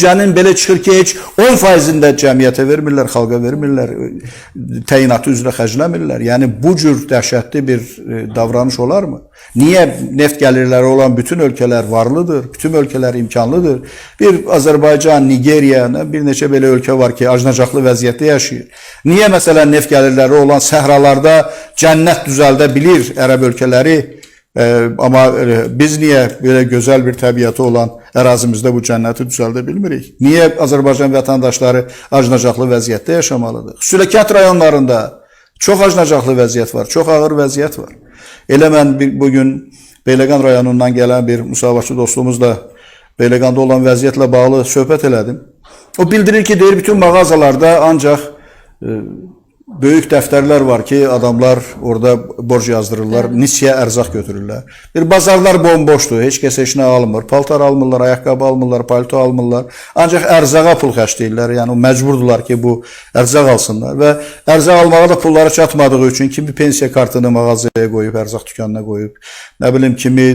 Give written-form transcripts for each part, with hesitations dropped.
Cənin belə çıxır ki, heç 10%-ində cəmiyyətə vermirlər, xalqa vermirlər, təyinatı üzrə xərcləmirlər. Yəni, bu cür dəhşətli bir davranış olarmı? Niyə neft gəlirləri olan bütün ölkələr varlıdır, bütün ölkələr imkanlıdır? Bir Azərbaycan, Nigeriya, bir neçə belə ölkə var ki, acınacaqlı vəziyyətdə yaşayır. Niyə, məsələn, neft gəlirləri olan səhralarda cənnət düzəldə bilir ərəb ölkələri? Amma biz niyə belə gözəl bir təbiəti olan ərazimizdə bu cənnəti düzəldə bilmirik? Niyə Azərbaycan vətəndaşları acınacaqlı vəziyyətdə yaşamalıdır? Xüsusilə kənd rayonlarında çox acınacaqlı vəziyyət var, çox ağır vəziyyət var. Elə mən bugün Beyləqan rayonundan gələn bir müsavatçı dostumuzla Beyləqanda olan vəziyyətlə bağlı söhbət elədim. O bildirir ki, deyir, bütün mağazalarda ancaq böyük dəftərlər var ki, adamlar orada borc yazdırırlar, nisyə ərzaq götürürlər. Bir bazarlar bomboşdur, heç kəs heç nə almır, paltar almırlar, ayaqqabı almırlar, palto almırlar. Ancaq ərzağa pul xərcləyirlər, yəni məcburdular ki, bu ərzaq alsınlar və ərzaq almağa da pulları çatmadığı üçün kimi pensiya kartını mağazaya qoyub, ərzaq dükanına qoyub, nə bilim, kimi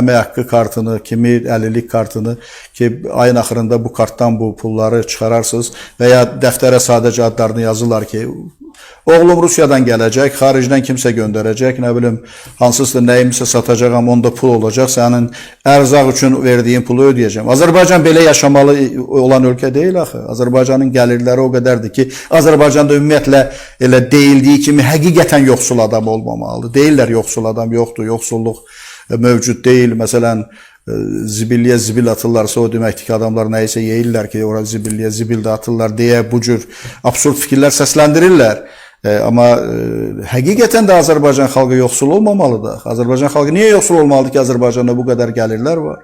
əmək haqqı kartını, kimi əlillik kartını ki, ayın axırında bu kartdan bu pulları çıxararsınız və ya dəftərə sadəcə adlarını yazırlar ki, oğlum Rusiyadan gələcək, xaricdən kimsə göndərəcək, nə bilim, hansısa nəyimsə satacaqam, onda pul olacaq, sənin ərzaq üçün verdiyin pulu ödəyəcəm. Azərbaycan belə yaşamalı olan ölkə deyil axı. Azərbaycanın gəlirləri o qədərdir ki, Azərbaycanda ümumiyyətlə elə deyildiyi kimi həqiqətən yoxsul adam olmamalıdır. Deyirlər, yoxsul adam yoxdur, yoxsulluq mövcud deyil. Məsələn, zibilliyə zibil atırlarsa, o deməkdir ki, adamlar nəyisə yeyirlər ki, ora zibilliyə zibil də atırlar deyə bu cür absurd fikirlər səsləndirirlər. Amma həqiqətən də Azərbaycan xalqı yoxsul olmamalıdır. Azərbaycan xalqı niyə yoxsul olmalıdır ki, Azərbaycanda bu qədər gəlirlər var?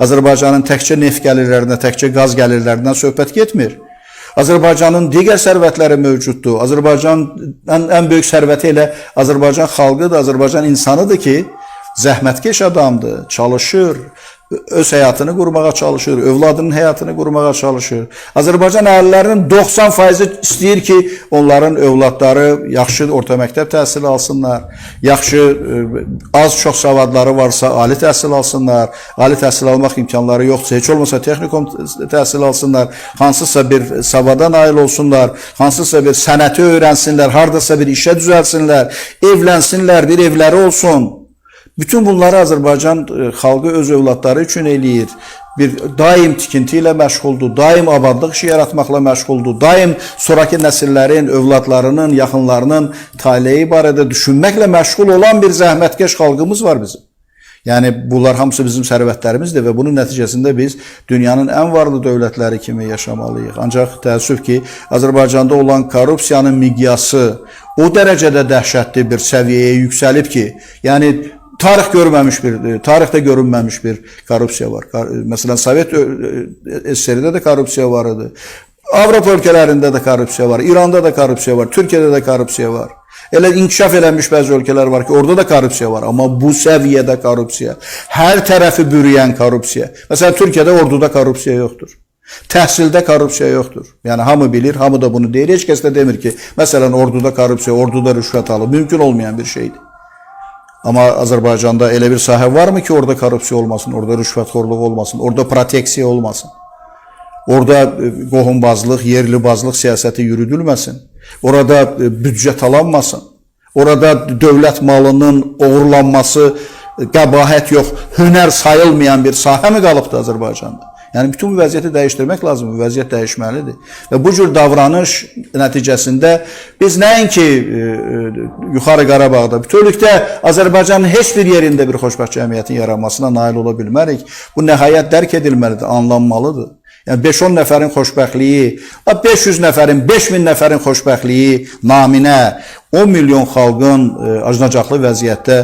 Azərbaycanın təkcə neft gəlirlərinə, təkcə qaz gəlirlərindən söhbət getmir. Azərbaycanın digər sərvətləri mövcuddur. Azərbaycanın ən böyük sərvəti elə Azərbaycan xalqıdır, Azərbaycan insanıdır ki, zəhmətkeş adamdır, çalışır, öz həyatını qurmağa çalışır, övladının həyatını qurmağa çalışır. Azərbaycan əhalilərinin 90%-i istəyir ki, onların övladları yaxşı orta məktəb təhsili alsınlar, yaxşı, az-çox savadları varsa ali təhsil alsınlar, ali təhsil almaq imkanları yoxdursa, heç olmasa texnikum təhsil alsınlar, hansısa bir savada nail olsunlar, hansısa bir sənəti öyrənsinlər, haradasa bir işə düzəlsinlər, evlənsinlər, bir evləri olsun. Bütün bunları Azərbaycan xalqı öz övladları üçün eləyir. Bir daim tikinti ilə məşğuldur, daim abadlıq işi yaratmaqla məşğuldur, daim sonraki nəsillərin, övladlarının, yaxınlarının taleyi barədə düşünməklə məşğul olan bir zəhmətkeş xalqımız var bizim. Yəni, bunlar hamısı bizim sərvətlərimizdir və bunun nəticəsində biz dünyanın ən varlı dövlətləri kimi yaşamalıyıq. Ancaq təəssüf ki, Azərbaycanda olan korrupsiyanın miqyası o dərəcədə dəhşətli bir səviyyəyə yüksəlib ki, yəni, tarixdə görünməmiş bir korrupsiya var. Məsələn, Sovet SSR-də də korrupsiya var idi. Avropa ölkələrində də korrupsiya var, İranda da korrupsiya var, Türkiyədə də korrupsiya var. Elə inkişaf eləmiş bəzi ölkələr var ki, orada da korrupsiya var. Amma bu səviyyədə korrupsiya, hər tərəfi bürüyən korrupsiya. Məsələn, Türkiyədə orduda korrupsiya yoxdur. Təhsildə korrupsiya yoxdur. Yəni, hamı bilir, hamı da bunu deyir. Heç kəs də demir ki, məsələn, orduda korrupsiya, orduda rüşvət alır. Mümkün olmayan bir şeydir. Amma Azərbaycanda elə bir sahə varmı ki, orada korrupsiya olmasın, orada rüşvətxorluq olmasın, orada proteksiya olmasın, orada qohumbazlıq, yerlibazlıq siyasəti yürüdülməsin, orada büdcə talanmasın, orada dövlət malının oğurlanması qəbahət yox, hünər sayılmayan bir sahə mi qalıbdır Azərbaycanda? Yəni, bütün bu vəziyyəti dəyişdirmək lazımdır, bu vəziyyət dəyişməlidir. Və bu cür davranış nəticəsində biz nəinki Yuxarı Qarabağda, bütövlükdə Azərbaycanın heç bir yerində bir xoşbəxt cəmiyyətin yaranmasına nail ola bilmərik. Bu nəhayət dərk edilməlidir, anlanmalıdır. Yəni, 5-10 nəfərin xoşbəxtliyi, 500 nəfərin, 5000 nəfərin xoşbəxtliyi naminə 10 milyon xalqın acınacaqlı vəziyyətdə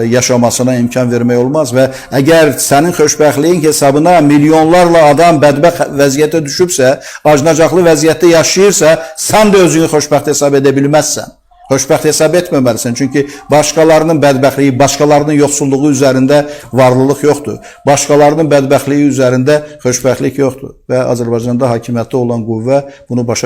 yaşamasına imkan vermək olmaz və əgər sənin xoşbəxtliyin hesabına milyonlarla adam bədbəxt vəziyyətə düşübsə, acınacaqlı vəziyyətdə yaşayırsa, sən də özünü xoşbəxt hesab edə bilməzsən. Xoşbəxt hesab etməməlisən, çünki başqalarının bədbəxtliyi, başqalarının yoxsulluğu üzərində varlılıq yoxdur. Başqalarının bədbəxtliyi üzərində xoşbəxtlik yoxdur və Azərbaycanda hakimiyyətdə olan qüvvə bunu başa